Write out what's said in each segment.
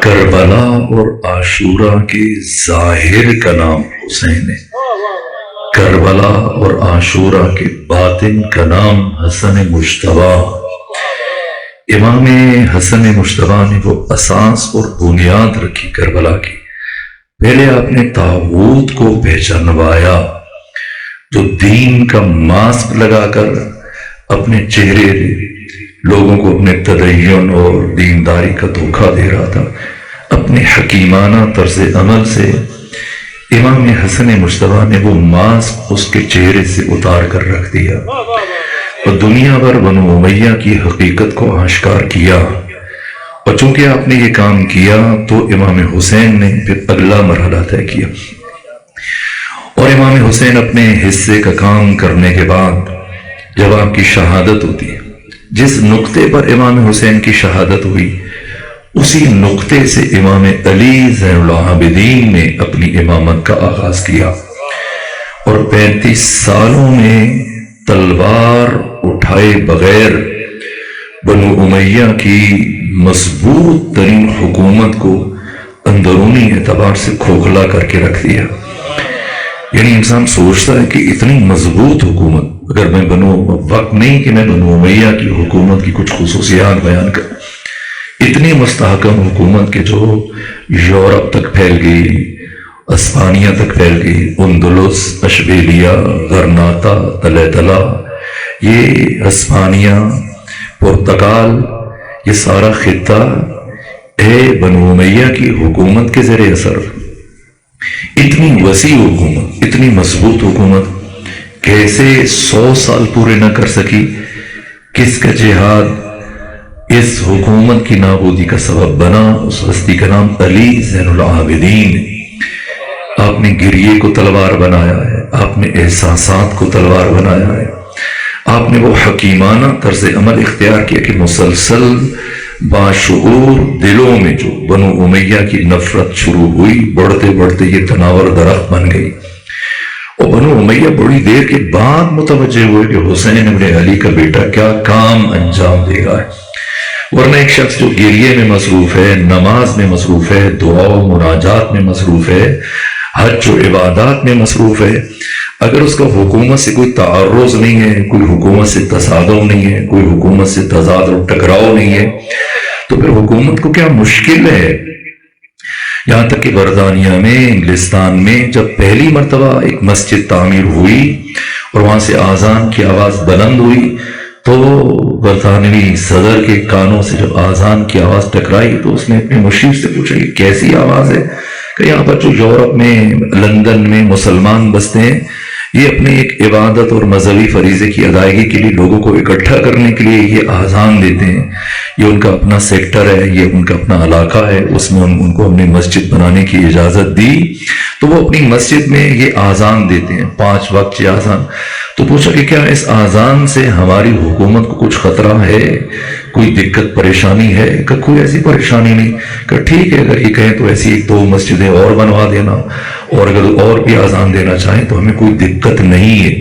کربلا اور عاشورہ کے ظاہر کا نام حسین ہے، کربلا اور عاشورہ کے باطن کا نام حسن مجتبی۔ امام حسن مجتبی نے وہ اساس اور بنیاد رکھی کربلا کی۔ پہلے آپ نے طاغوت کو پہچانوایا جو دین کا ماسک لگا کر اپنے چہرے لوگوں کو اپنے تدین اور دینداری کا دھوکہ دے رہا تھا۔ اپنے حکیمانہ طرز عمل سے امام حسن مجتبی نے وہ ماسک اس کے چہرے سے اتار کر رکھ دیا اور دنیا بھر بنو امیہ کی حقیقت کو آشکار کیا۔ اور چونکہ آپ نے یہ کام کیا تو امام حسین نے پھر اگلا مرحلہ طے کیا، اور امام حسین اپنے حصے کا کام کرنے کے بعد جب آپ کی شہادت ہوتی ہے، جس نقطے پر امام حسین کی شہادت ہوئی اسی نقطے سے امام علی زین العابدین نے اپنی امامت کا آغاز کیا، اور 35 سالوں میں تلوار اٹھائے بغیر بنو امیہ کی مضبوط ترین حکومت کو اندرونی اعتبار سے کھوکھلا کر کے رکھ دیا۔ یعنی انسان سوچتا ہے کہ اتنی مضبوط حکومت، اگر میں وقت نہیں کہ میں بنو امیہ کی حکومت کی کچھ خصوصیات بیان کروں، اتنی مستحکم حکومت کے جو یورپ تک پھیل گئی، اسپانیہ تک پھیل گئی، اندلس، اشبیلیہ، غرناطہ، طلحہ، یہ اسپانیہ، پرتگال، یہ سارا خطہ ہے بنو امیہ کی حکومت کے زیر اثر۔ اتنی وسیع حکومت، اتنی مضبوط حکومت کیسے 100 سال پورے نہ کر سکی؟ کس کا جہاد اس حکومت کی نابودی کا سبب بنا؟ اس ہستی کا نام علی زین العابدین ہے۔ آپ نے گریے کو تلوار بنایا ہے، آپ نے احساسات کو تلوار بنایا ہے، آپ نے وہ حکیمانہ طرز عمل اختیار کیا کہ مسلسل باشعور دلوں میں جو بنو امیہ کی نفرت شروع ہوئی، بڑھتے بڑھتے یہ تناور درخت بن گئی، اور بنو امیہ بڑی دیر کے بعد متوجہ ہوئے کہ حسین ابن علی کا بیٹا کیا کام انجام دے گا۔ ورنہ ایک شخص جو گریے میں مصروف ہے، نماز میں مصروف ہے، دعا و مناجات میں مصروف ہے، حج و عبادات میں مصروف ہے، اگر اس کا حکومت سے کوئی تعرض نہیں ہے، کوئی حکومت سے تصادم نہیں ہے، کوئی حکومت سے تضاد اور ٹکراؤ نہیں ہے، تو پھر حکومت کو کیا مشکل ہے۔ یہاں تک کہ برطانیہ میں، انگلستان میں جب پہلی مرتبہ ایک مسجد تعمیر ہوئی اور وہاں سے آذان کی آواز بلند ہوئی تو برطانوی صدر کے کانوں سے جب آذان کی آواز ٹکرائی تو اس نے اپنے مشیر سے پوچھا کہ کیسی آواز ہے؟ کہ یہاں پر جو یورپ میں، لندن میں مسلمان بستے ہیں، یہ اپنے ایک عبادت اور مذہبی فریضے کی ادائیگی کے لیے لوگوں کو اکٹھا کرنے کے لیے یہ آذان دیتے ہیں، یہ ان کا اپنا سیکٹر ہے، یہ ان کا اپنا علاقہ ہے، اس میں ان کو ہم نے مسجد بنانے کی اجازت دی تو وہ اپنی مسجد میں یہ آذان دیتے ہیں، 5 وقت کی آذان۔ تو پوچھا کہ کیا اس آذان سے ہماری حکومت کو کچھ خطرہ ہے، کوئی دقت پریشانی ہے؟ کہ کوئی ایسی پریشانی نہیں، کہ ٹھیک ہے اگر یہ کہیں تو ایسی 1-2 مسجدیں اور بنوا دینا، اور اگر اور بھی آذان دینا چاہیں تو ہمیں کوئی دقت نہیں ہے۔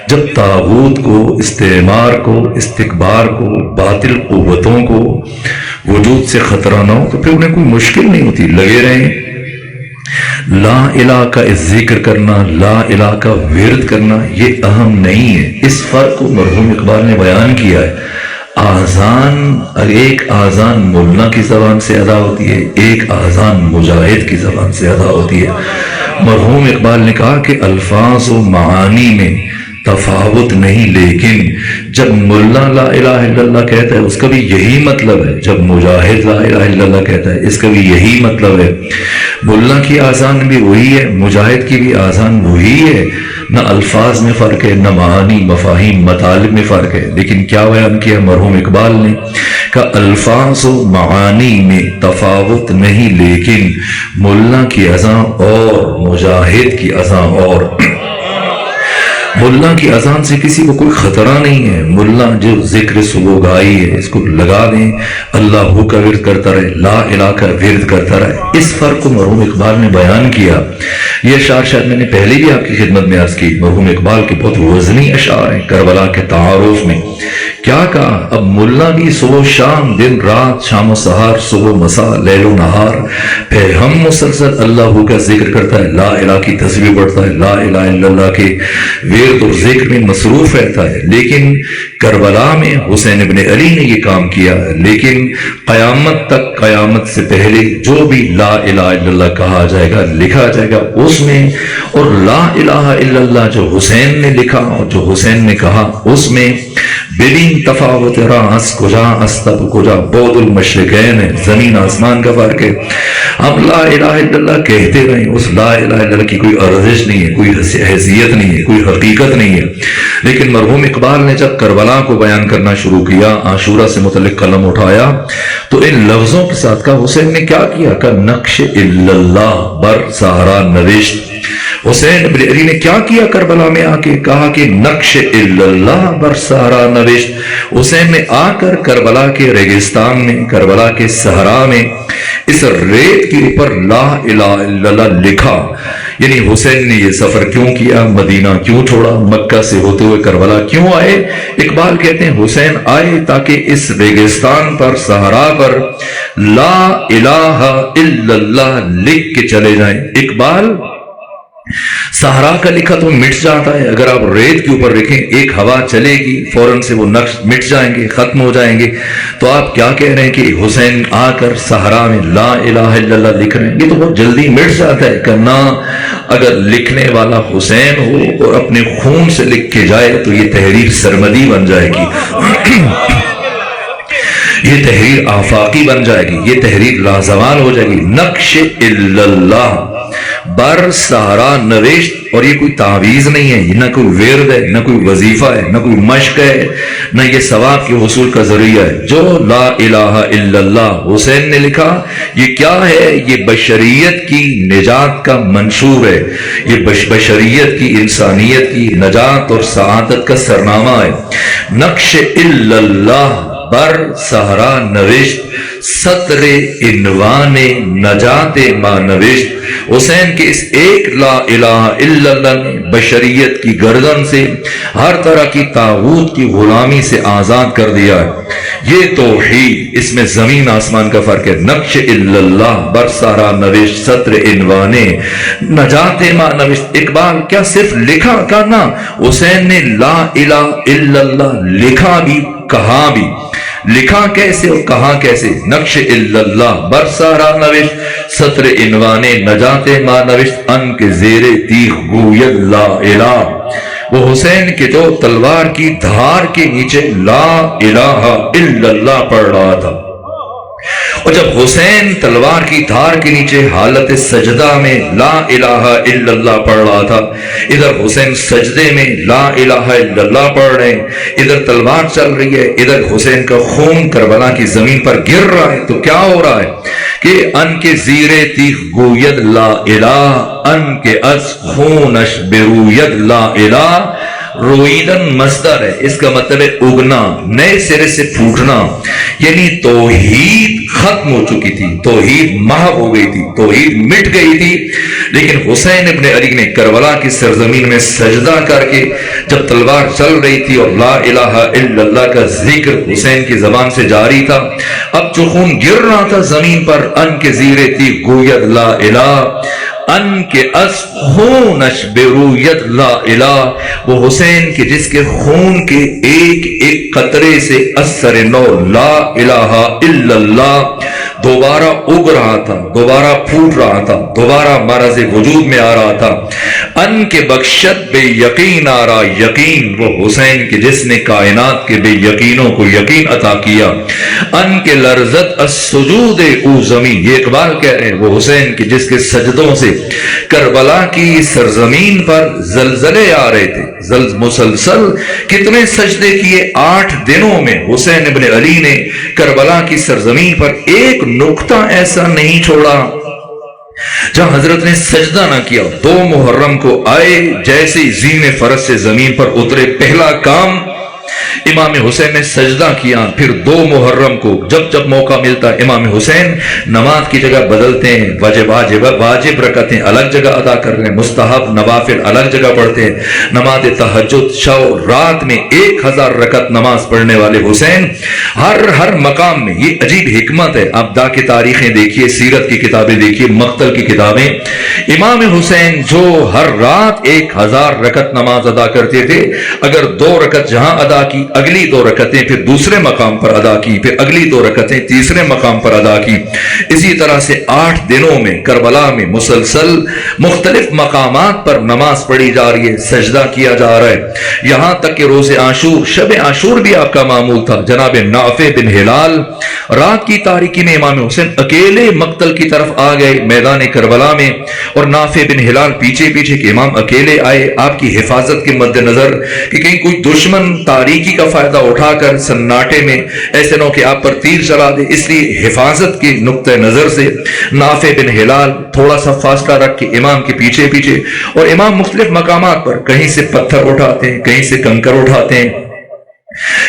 جب طاغوت کو، استعمار کو، استکبار کو، باطل قوتوں کو وجود سے خطرہ نہ ہو تو پھر انہیں کوئی مشکل نہیں ہوتی، لگے رہیں۔ لا الہ کا ذکر کرنا، لا الہ کا ورد کرنا یہ اہم نہیں ہے۔ اس فرق کو مرحوم اقبال نے بیان کیا ہے۔ ایک آذان مولانا کی زبان سے ادا ہوتی ہے، ایک آذان مجاہد کی زبان سے ادا ہوتی ہے۔ مرحوم اقبال نے کہا کہ الفاظ و معانی میں تفاوت نہیں، لیکن جب ملا لا الہ الا اللہ کہتا ہے اس کا بھی یہی مطلب ہے، جب مجاہد لا الہ الا اللہ کہتا ہے اس کا بھی یہی مطلب ہے۔ ملا کی آذان بھی وہی ہے، مجاہد کی بھی آذان وہی ہے، نہ الفاظ میں فرق ہے، نہ معانی، مفاہیم، مطالب میں فرق ہے۔ لیکن کیا بیان کیا مرحوم اقبال نے؟ کہ الفاظ و معانی میں تفاوت نہیں، لیکن ملا کی اذان اور مجاہد کی اذان اور۔ ملا کی اذان سے کسی کو کوئی خطرہ نہیں ہے، ملا جو ذکر صبح گائی ہے اس کو لگا دیں، اللہ کا ورد کرتا رہے، لا الہ کا ورد کرتا رہے۔ اس فرق کو مرحوم اقبال نے بیان کیا۔ یہ اشعار شاید میں نے پہلے بھی آپ کی خدمت میں عرض کی، مرحوم اقبال کے بہت وزنی اشعار ہیں کربلا کے تعارف میں، کیا کہا؟ اب ملا بھی صبح و شام، دن رات، شام و سحر، صبح و مسا، لیل و نہار، پھر ہم مسلسل اللہ کا ذکر کرتا ہے، لا الہ کی تسبیح پڑھتا ہے، لا الہ الا اللہ کے ورد اور ذکر میں مصروف رہتا ہے. لیکن کربلا میں حسین ابن علی نے یہ کام کیا. لیکن قیامت تک، قیامت سے پہلے جو بھی لا الہ الا اللہ کہا جائے گا، لکھا جائے گا اس میں، اور لا الہ الا اللہ جو حسین نے لکھا اور جو حسین نے کہا اس میں ببین تفاوت راس کجا استب کجا بود المشرقین ہے، زمین آسمان کا فرق ہے. ہم لا الہ الا اللہ کہتے رہیں، اس لا الہ الا اللہ کی کوئی ارزش نہیں ہے، کوئی حیثیت نہیں ہے، کوئی حقیقت نہیں ہے. لیکن مرحوم اقبال نے جب کربلا کو بیان کرنا شروع کیا، عاشورہ سے متعلق قلم اٹھایا، تو ان لفظوں کے ساتھ کہا حسین نے کیا کیا؟ کہ نقش الا اللہ بر صحرا نوشت. حسین ابن علی نے کیا کیا کربلا میں آ کے؟ کہا کہ نقش الا اللہ بر صحرا نوشت. حسین نے آ کر کربلا کے ریگستان میں، کربلا کے صحرا میں اس ریت کے اوپر لا الہ الا اللہ لکھا. یعنی حسین نے یہ سفر کیوں کیا؟ مدینہ کیوں چھوڑا؟ مکہ سے ہوتے ہوئے کربلا کیوں آئے؟ اقبال کہتے ہیں حسین آئے تاکہ اس ریگستان پر، صحرا پر لا الہ الا اللہ لکھ کے چلے جائیں. اقبال صحرا کا لکھا تو مٹ جاتا ہے، اگر آپ ریت کے اوپر لکھیں ایک ہوا چلے گی فوراً سے وہ نقش مٹ جائیں گے، ختم ہو جائیں گے. تو آپ کیا کہہ رہے ہیں کہ حسین آ کر صحرا میں لا الہ الا اللہ لکھ رہے ہیں؟ یہ تو بہت جلدی مٹ جاتا ہے. کرنا اگر لکھنے والا حسین ہو اور اپنے خون سے لکھ کے جائے تو یہ تحریر سرمدی بن جائے گی، یہ تحریر آفاقی بن جائے گی، یہ تحریر لازوال ہو جائے گی. نقش الا اللہ بر صحرا نوشت. اور یہ کوئی تعویذ نہیں ہے، نہ کوئی ورد ہے، نہ کوئی وظیفہ ہے، نہ کوئی مشق ہے، نہ یہ ثواب کے حصول کا ذریعہ ہے. جو لا الہ الا اللہ حسین نے لکھا، یہ کیا ہے؟ یہ بشریت کی نجات کا منشور ہے، یہ بشریت کی، انسانیت کی نجات اور سعادت کا سرنامہ ہے. نقش الا اللہ بر صحرا نوشت، سطر عنوان نجات ما نوشت. حسین کے اس ایک لا الہ الا اللہ نے بشریت کی گردن سے، ہر طرح کی طاغوت کی غلامی سے آزاد کر دیا ہے. یہ توحید، اس میں زمین آسمان کا فرق ہے. نقش الا اللہ بر صحرا نوشت، سطر عنوان نجات ما نوشت. اقبال کیا صرف لکھا؟ کہنا حسین نے لا الہ الا اللہ لکھا بھی، کہا بھی. لکھا کیسے اور کہا کیسے؟ نقش الا اللہ بر صحرا نوشت، سطر عنوان نجات ما نوشت، ان کے زیر تیغ گوید لا الہ. وہ حسین کے جو تلوار کی دھار کے نیچے لا الہ الا اللہ پڑھ رہا تھا. اور جب حسین تلوار کی دھار کے نیچے حالت سجدہ میں لا الہ الا اللہ پڑھ رہا تھا، ادھر حسین سجدے میں لا الہ الا اللہ پڑھ رہے ہیں، ادھر تلوار چل رہی ہے، ادھر حسین کا خون کربلا کی زمین پر گر رہا ہے. تو کیا ہو رہا ہے کہ ان کے زیر تیغ گوید لا الہ، ان کے از خونش بروید لا الہ. رویدن مصدر ہے، اس کا مطلب ہے اگنا، نئے سرے سے پھوٹنا. یعنی توحید ختم ہو چکی تھی، توحید محو ہو گئی تھی، توحید مٹ گئی تھی. لیکن حسین ابن علی نے کربلا کی سرزمین میں سجدہ کر کے جب تلوار چل رہی تھی اور لا الہ الا اللہ کا ذکر حسین کی زبان سے جاری تھا، اب جو خون گر رہا تھا زمین پر، ان کے زیر تیغ گوید لا الہ، ان کے از خونش برویت لا الہ. وہ حسین کے جس کے خون کے ایک ایک قطرے سے اثر نو لا الہ الا اللہ دوبارہ اگ رہا تھا، دوبارہ پھوٹ رہا تھا، دوبارہ مرض وجود میں آ رہا تھا. ان کے بخشت بے یقین آ رہا یقین، وہ حسین کے جس نے کائنات کے بے یقینوں کو یقین عطا کیا. ان کے لرزت السجود او زمین، یہ اقبال کہہ رہے ہیں، وہ حسین کے جس کے سجدوں سے کربلا کی سرزمین پر زلزلے آ رہے تھے. مسلسل کتنے سجدے کیے؟ 8 دنوں میں حسین ابن علی نے کربلا کی سرزمین پر ایک نقطہ ایسا نہیں چھوڑا جہاں حضرت نے سجدہ نہ کیا. 2 محرم کو آئے، جیسے زین فرس سے زمین پر اترے، پہلا کام امام حسین نے سجدہ کیا. پھر 2 محرم کو جب جب موقع ملتا امام حسین نماز کی جگہ بدلتے ہیں, واجب رکعتیں الگ جگہ ادا کر رہے ہیں, مستحب نوافل الگ جگہ پڑھتے ہیں. نماز تہجد شب رات میں 1000 رکعت نماز پڑھنے والے حسین ہر مقام میں. یہ عجیب حکمت ہے. آپ دا کی تاریخیں دیکھیے, سیرت کی کتابیں دیکھیے, مقتل کی کتابیں. امام حسین جو ہر رات 1000 رکعت نماز ادا کرتے تھے, اگر 2 رکعت جہاں ادا کی, اگلی 2 رکعتیں پھر دوسرے مقام پر ادا کی, پھر اگلی 2 رکعتیں تیسرے مقام پر ادا کی. اسی طرح سے 8 دنوں میں کربلا میں مسلسل مختلف مقامات پر نماز پڑھی جا رہی ہے, سجدہ کیا جا رہا ہے. یہاں تک کہ روز عاشور, شب عاشور بھی آپ کا معمول تھا. جناب نافع بن ہلال رات کی تاریکی میں امام حسین اکیلے مقتل کی طرف آ گئے میدان کربلا میں, اور نافع بن ہلال پیچھے پیچھے کہ امام اکیلے آئے آپ کی حفاظت کے مد نظر کہ کہیں کوئی دشمن تاریکی کا فائدہ اٹھا کر سناٹے میں ایسے نہ کہ آپ پر تیر چلا دے. اس لیے حفاظت کے نقطہ نظر سے نافع بن ہلال تھوڑا سا فاصلہ رکھ کے امام کے پیچھے پیچھے, اور امام مختلف مقامات پر کہیں سے پتھر اٹھاتے ہیں, کہیں سے کنکر اٹھاتے ہیں,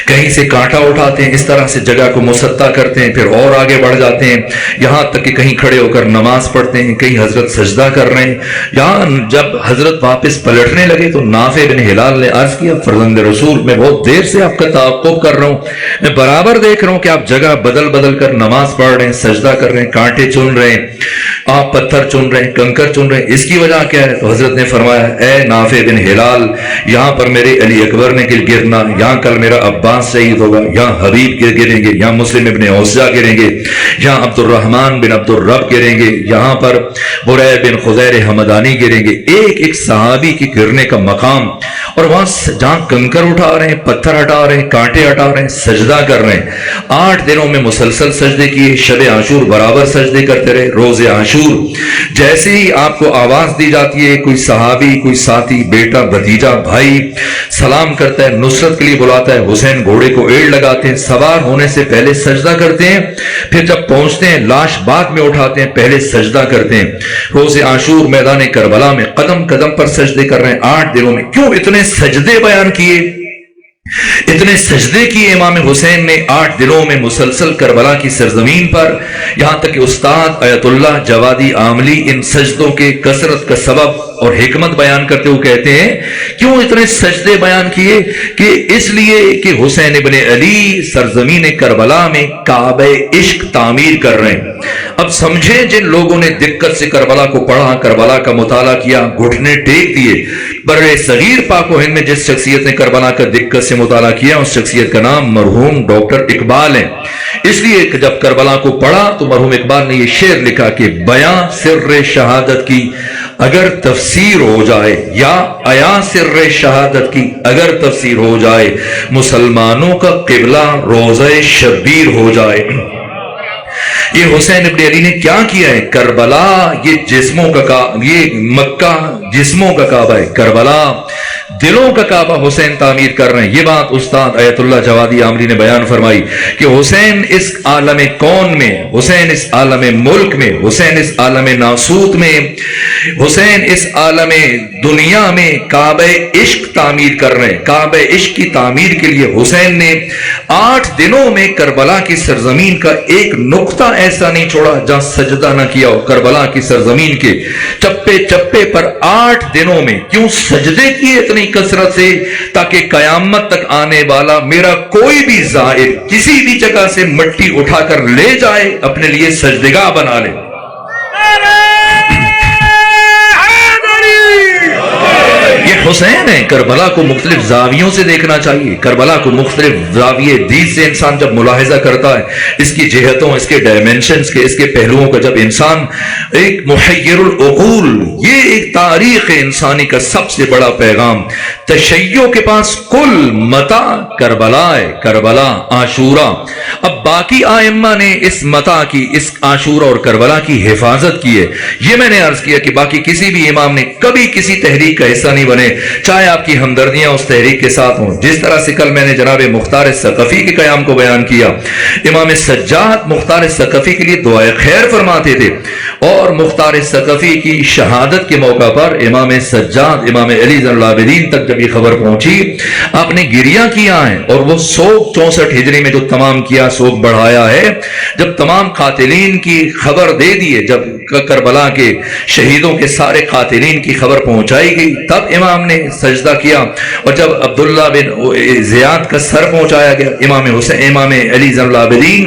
کہیں سے کانٹا اٹھاتے ہیں, اس طرح سے جگہ کو مسطح کرتے ہیں, پھر اور آگے بڑھ جاتے ہیں, یہاں تک کہ کہیں کھڑے ہو کر نماز پڑھتے ہیں, کہیں حضرت سجدہ کر رہے ہیں. یہاں جب حضرت واپس پلٹنے لگے تو نافع بن ہلال نے عرض کیا, فرزند رسول میں بہت دیر سے آپ کا تعاقب کر رہا ہوں, میں برابر دیکھ رہا ہوں کہ آپ جگہ بدل بدل کر نماز پڑھ رہے ہیں, سجدہ کر رہے ہیں, کانٹے چن رہے ہیں, آپ پتھر چن رہے ہیں, کنکر چن رہے ہیں, اس کی وجہ کیا ہے؟ تو حضرت نے فرمایا, اے نافع بن ہلال, یہاں پر میرے علی اکبر نے گرنا, یہاں کل میرا عباس شہید ہوگا, یہاں حبیب گریں گے, یہاں مسلم ابن اوسجہ گریں گے, یہاں عبد الرحمن بن عبد الرب گریں گے, یہاں پر برے بن خزیر حمدانی گریں گے. ایک ایک صحابی کی گرنے کا مقام, اور وہاں جہاں کنکر اٹھا رہے ہیں, پتھر ہٹا رہے ہیں, کانٹے ہٹا رہے ہیں, سجدہ کر رہے ہیں. 8 دنوں میں مسلسل سجدے کیے. شب عاشور برابر سجدے کرتے رہے. روز عاشور جیسے ہی آپ کو آواز دی جاتی ہے, کوئی صحابی, کوئی ساتھی, بیٹا, بھتیجا, بھائی سلام کرتا ہے, نصرت کے لیے بلاتا ہے, حسین گھوڑے کو ایڑ لگاتے ہیں, سوار ہونے سے پہلے سجدہ کرتے ہیں, پھر جب پہنچتے ہیں لاش بعد میں اٹھاتے ہیں, پہلے سجدہ کرتے ہیں. روز عاشور میدان کربلا میں قدم قدم پر سجدے کر رہے ہیں 8 دنوں میں. کیوں اتنے سجدے بیان کیے, اتنے سجدے کیے امام حسین نے 8 دنوں میں مسلسل کربلا کی سرزمین پر, یہاں تک کہ استاد آیت اللہ جوادی عاملی ان سجدوں کے کثرت کا سبب اور حکمت بیان کرتے ہوئے کہتے ہیں, کیوں اتنے سجدے بیان کیے, کہ اس لیے کہ حسین ابن علی سرزمین کربلا میں کعبہ عشق تعمیر کر رہے ہیں. اب سمجھے جن لوگوں نے دقت سے کربلا کو پڑھا, کربلا کا مطالعہ کیا, گھٹنے ٹیک دیے, برے صغیر پاک و ہند میں جس شخصیت نے کربلا کا دقت سے مطالعہ کیا, اس شخصیت کا نام مرحوم ڈاکٹر اقبال ہے. اس لیے کہ جب کربلا کو پڑھا تو مرحوم اقبال نے یہ شعر لکھا کہ بیاں سر شہادت کی اگر تفسیر ہو جائے, یا عیاں سر شہادت کی اگر تفسیر ہو جائے, مسلمانوں کا قبلہ روضہ شبیر ہو جائے. یہ حسین ابن علی نے کیا کیا ہے؟ کربلا یہ جسموں کا, یہ مکہ جسموں کا کعبہ ہے, کربلا دلوں کا کعبہ حسین تعمیر کر رہے ہیں. یہ بات استاد آیت اللہ جوادی عاملی نے بیان فرمائی کہ حسین اس عالم کون میں, حسین اس عالم ملک میں, حسین اس عالم ناسوت میں, حسین اس عالم دنیا میں کعبہ عشق تعمیر کر رہے ہیں. کعبہ عشق کی تعمیر کے لیے حسین نے 8 دنوں میں کربلا کی سرزمین کا ایک نقطہ ایسا نہیں چھوڑا جہاں سجدہ نہ کیا ہو. کربلا کی سرزمین کے چپے چپے پر 8 دنوں میں کیوں سجدے کیے اتنی کثرت سے, تاکہ قیامت تک آنے والا میرا کوئی بھی زائر کسی بھی جگہ سے مٹی اٹھا کر لے جائے, اپنے لیے سجدگاہ بنا لے. یہ حسین ہے. کربلا کو مختلف زاویوں سے دیکھنا چاہیے. کربلا کو مختلف زاویے دید سے انسان جب ملاحظہ کرتا ہے, اس کی جہتوں, اس کے ڈائمنشنز کے, اس کے پہلوؤں کا جب انسان ایک محیر العقول, یہ ایک تاریخ انسانی کا سب سے بڑا پیغام. تشیع کے پاس کل متا کربلا ہے, کربلا عاشورہ. اب باقی آئمہ نے اس متا کی, اس عاشورہ اور کربلا کی حفاظت کی ہے. یہ میں نے عرض کیا کہ باقی کسی بھی امام نے کبھی کسی تحریک کا حصہ نہیں بنے, چاہے آپ کی ہمدردیاں اس تحریک کے ساتھ ہوں. جس طرح سے کل میں نے جناب مختار ثقفی کے قیام کو بیان کیا, امام سجاد مختار ثقفی کے لیے دعائے خیر فرماتے تھے. اور مختار ثقفی کی شہادت کے موقع پر امام سجاد امام علی زین العابدین تک جب یہ خبر پہنچی، آپ نے گریہ کیا ہے، اور وہ سوگ 64 ہجری میں جو تمام کیا، سوگ بڑھایا ہے، جب تمام قاتلین کی خبر دے دیے، جب کربلا کے شہیدوں کے سارے قاتلین کی خبر پہنچائی گئی، تب امام نے سجدہ کیا، اور جب عبداللہ بن زیاد کا سر پہنچایا گیا، امام علی زین العابدین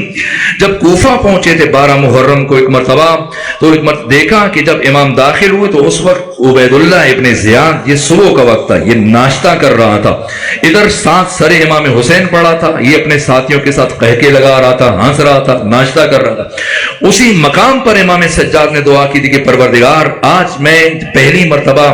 جب کوفہ پہنچے تھے 12 محرم کو ایک مرتبہ، تو ایک مرتبہ دیکھا کہ جب امام داخل ہوئے تو اس وقت عبید اللہ ابن زیاد، یہ صبح کا وقت تھا، یہ ناشتہ کر رہا تھا، ادھر ساتھ سر امام حسین پڑا تھا، یہ اپنے ساتھیوں کے ساتھ قہقے لگا رہا تھا، ہنس رہا تھا، ناشتہ کر رہا تھا۔ اسی مقام پر امام سجاد نے دعا کی تھی کہ پروردگار، آج میں پہلی مرتبہ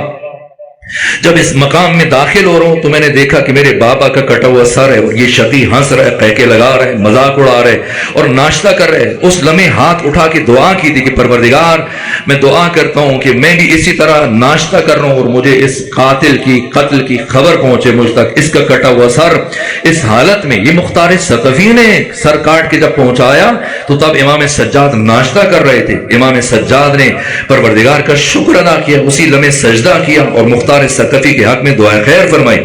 جب اس مقام میں داخل ہو رہا ہوں تو میں نے دیکھا کہ میرے بابا کا کٹا ہوا سر ہے، اور یہ شقی ہنس رہے، قہقے لگا رہے، مذاق اڑا رہے اور ناشتہ کر رہے۔ اس لمحے ہاتھ اٹھا کے دعا کی تھی کہ پروردگار، میں دعا کرتا ہوں کہ میں بھی اسی طرح ناشتہ کر رہا ہوں اور مجھے اس قاتل کی قتل کی خبر پہنچے مجھ تک، اس کا کٹا ہوا سر اس حالت میں۔ یہ مختار ثقفی نے سر کاٹ کے جب پہنچایا تو تب امام سجاد ناشتہ کر رہے تھے۔ امام سجاد نے پروردگار کا شکر ادا کیا، اسی لمحے سجدہ کیا اور مختار ثقفی کے حق میں دعائے خیر فرمائی،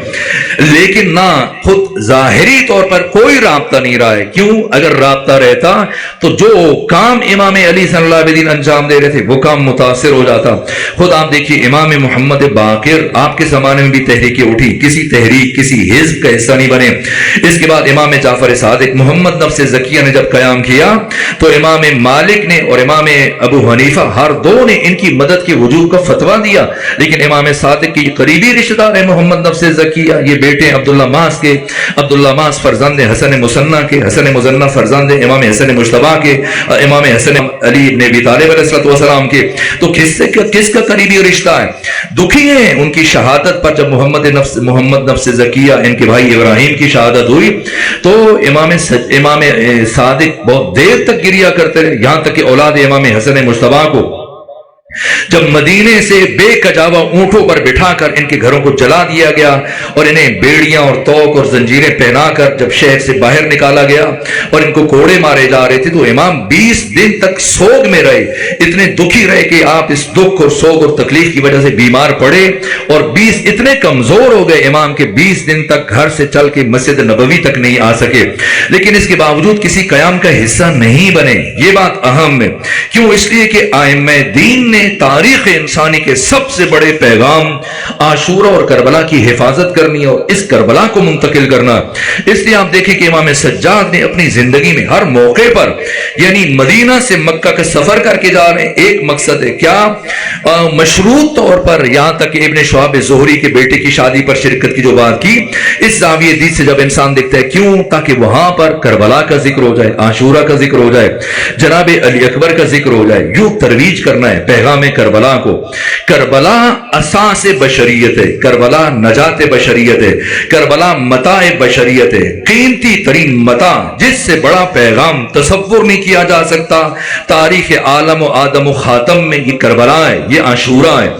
لیکن نہ خود ظاہری طور پر کوئی رابطہ نہیں رہا ہے۔ کیوں؟ اگر رابطہ رہتا تو جو کام امام علی صلی اللہ علیہ وسلم انجام دے رہے تھے وہ کام متاثر ہو جاتا۔ خود آپ دیکھیے امام محمد باقر، آپ کے زمانے میں بھی تحریکیں اٹھی، کسی تحریک کسی حزب کا حصہ نہیں بنے۔ اس کے بعد امام جعفر صادق محمد نفس زکیہ نے جب قیام کیا تو امام مالک نے اور امام ابو حنیفہ ہر دو نے ان کی مدد کے وجوب کا فتویٰ دیا، لیکن امام صادق کی قریبی رشتہ دار ہے محمد نفس زکیہ، یہ بیٹے عبداللہ ماس کے، عبداللہ ماس فرزند حسن مثنی کے، حسن مثنی فرزند امام حسن مجتبیٰ کے، امام حسن علی ابن ابی طالب علیہ السلام کے، تو کس کا قریبی رشتہ ہے؟ دکھی ہیں ان کی شہادت پر۔ جب محمد نفس زکیہ ان کے بھائی ابراہیم کی شہادت ہوئی تو امام صادق بہت دیر تک گریہ کرتے رہے، یہاں تک کہ اولاد امام حسن مجتبیٰ کو جب مدینے سے بے کجاوا اونٹوں پر بٹھا کر ان کے گھروں کو جلا دیا گیا اور انہیں بیڑیاں اور توق اور زنجیریں پہنا کر جب شہر سے باہر نکالا گیا اور ان کو کوڑے مارے جا رہے تھے، تو امام 20 دن تک سوگ میں رہے، اتنے دکھی رہے کہ آپ اس دکھ اور سوگ اور تکلیف کی وجہ سے بیمار پڑے، اور 20 اتنے کمزور ہو گئے امام کے 20 دن تک گھر سے چل کے مسجد نبوی تک نہیں آ سکے، لیکن اس کے باوجود کسی قیام کا حصہ نہیں بنے۔ یہ بات اہم ہے، کیوں؟ اس لیے کہ ائمہ دین نے تاریخ انسانی کے سب سے بڑے پیغام عاشورہ اور کربلا کی حفاظت کرنی اور اس کربلا کو منتقل کرنا۔ اس لیے آپ دیکھیں کہ امام سجاد نے اپنی زندگی میں ہر موقع پر، یعنی مدینہ سے مکہ کا سفر کر کے جا رہے ہیں، ایک مقصد ہے کیا؟ مشروط طور پر، یہاں تک کہ ابن شہاب زہری کے بیٹے کی شادی پر شرکت کی جو بات کی، اس زاویہ دید سے جب انسان دیکھتا ہے، کیوں؟ تاکہ وہاں پر کربلا کا ذکر ہو جائے، عاشورہ کا ذکر ہو جائے، جناب علی اکبر کا ذکر ہو جائے، یوں ترویج کرنا ہے پیغام کربلا کو۔ کربلا اساس بشریت ہے، کربلا نجات بشریت ہے، کربلا متاع بشریت ہے، قیمتی ترین متاع جس سے بڑا پیغام تصور نہیں کیا جا سکتا۔ تاریخ عالم و آدم و خاتم میں یہ کربلا ہے، یہ عاشورہ ہے۔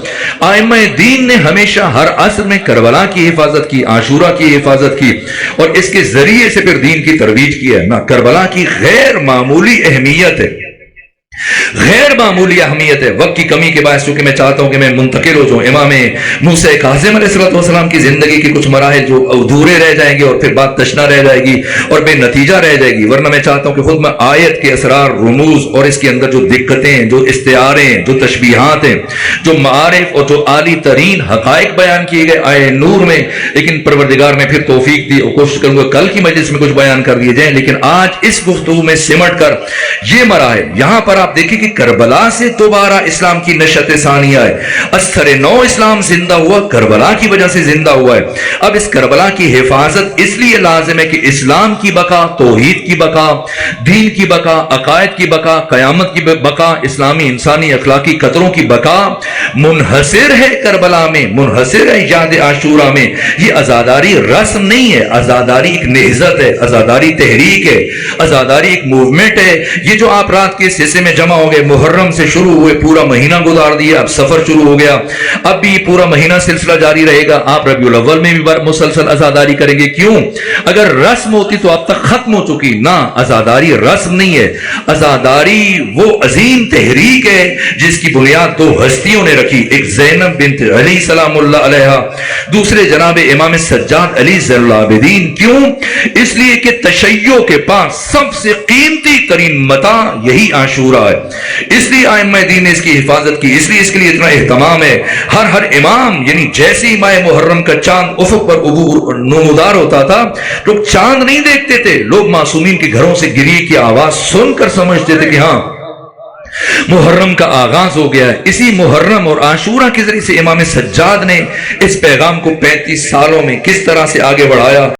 ائمہ دین نے ہمیشہ ہر عصر میں کربلا کی حفاظت کی، عاشورہ کی حفاظت کی، اور اس کے ذریعے سے پھر دین کی ترویج کی ہے۔ نہ کربلا کی غیر معمولی اہمیت ہے، غیر معمولی اہمیت ہے۔ وقت کی کمی کے باعث چونکہ میں چاہتا ہوں کہ میں منتقل ہو جاؤں، امام موسیٰ کاظم علیہ السلام کی زندگی کے کچھ مراحل جو ادھورے رہ جائیں گے اور پھر بات تشنا رہ جائے گی اور بے نتیجہ رہ جائے گی، ورنہ میں چاہتا ہوں کہ خود میں آیت کے اسرار، رموز اور اس کے اندر جو دقتیں ہیں، جو استعارے ہیں، جو تشبیہات ہیں، جو معارف اور جو عالی ترین حقائق بیان کیے گئے آئے نور میں، لیکن پروردگار نے پھر توفیق دی اور کوشش کروں گا کل کی مجلس میں کچھ بیان کر دیے جائیں، لیکن آج اس گفتگو میں سمٹ کر یہ مراحل یہاں پر آپ دیکھیں کہ کربلا سے دوبارہ اسلام کی نشأت ثانیہ ہے، اثر نو اسلام زندہ ہوا کربلا کی وجہ سے زندہ ہوا ہے۔ اب اس کربلا کی حفاظت اس لیے لازم ہے کہ اسلام کی بقا، توحید کی بقا، دین کی بقا، عقائد کی بقا، قیامت کی بقا، اسلامی انسانی اخلاقی قدروں کی بقا منحصر ہے کربلا میں، منحصر ہے یاد عاشورہ میں۔ یہ عزاداری رسم نہیں ہے، عزاداری ایک نہضت ہے، عزاداری تحریک ہے، عزاداری ایک موومنٹ ہے۔ یہ جو آپ رات کے اس حصے میں جمع ہو فرماؤ گے محرم سے شروع ہوئے پورا مہینہ گزار دیا، اب سفر شروع ہو گیا، اب بھی پورا مہینہ سلسلہ جاری رہے گا، آپ ربیع الاول میں بھی مسلسل عزاداری کریں گے؟ کیوں؟ اگر رسم ہوتی تو اب تک ختم ہو چکی۔ نہ، عزاداری رسم نہیں ہے، عزاداری وہ عظیم تحریک ہے جس کی بنیاد دو ہستیوں نے رکھی، ایک زینب بنت علی سلام اللہ علیہ، دوسرے جناب امام سجاد علی زین العابدین۔ کیوں؟ اس لیے کہ تشیع کے پاس سب سے قیمتی ترین متاع یہی عاشورہ ہے، اس لیے ائمہ دین نے اس کی حفاظت کی، اس لیے اس کے لیے اتنا اہتمام ہے۔ ہر امام یعنی جیسے ہی ماہ محرم کا چاند افق پر عبور نمودار ہوتا تھا، لوگ چاند نہیں دیکھتے تھے، لوگ معصومین کے گھروں سے گریے کی آواز سن کر سمجھتے تھے کہ ہاں محرم کا آغاز ہو گیا ہے۔ اسی محرم اور عاشورہ کے ذریعے سے امام سجاد نے اس پیغام کو 35 سالوں میں کس طرح سے آگے بڑھایا۔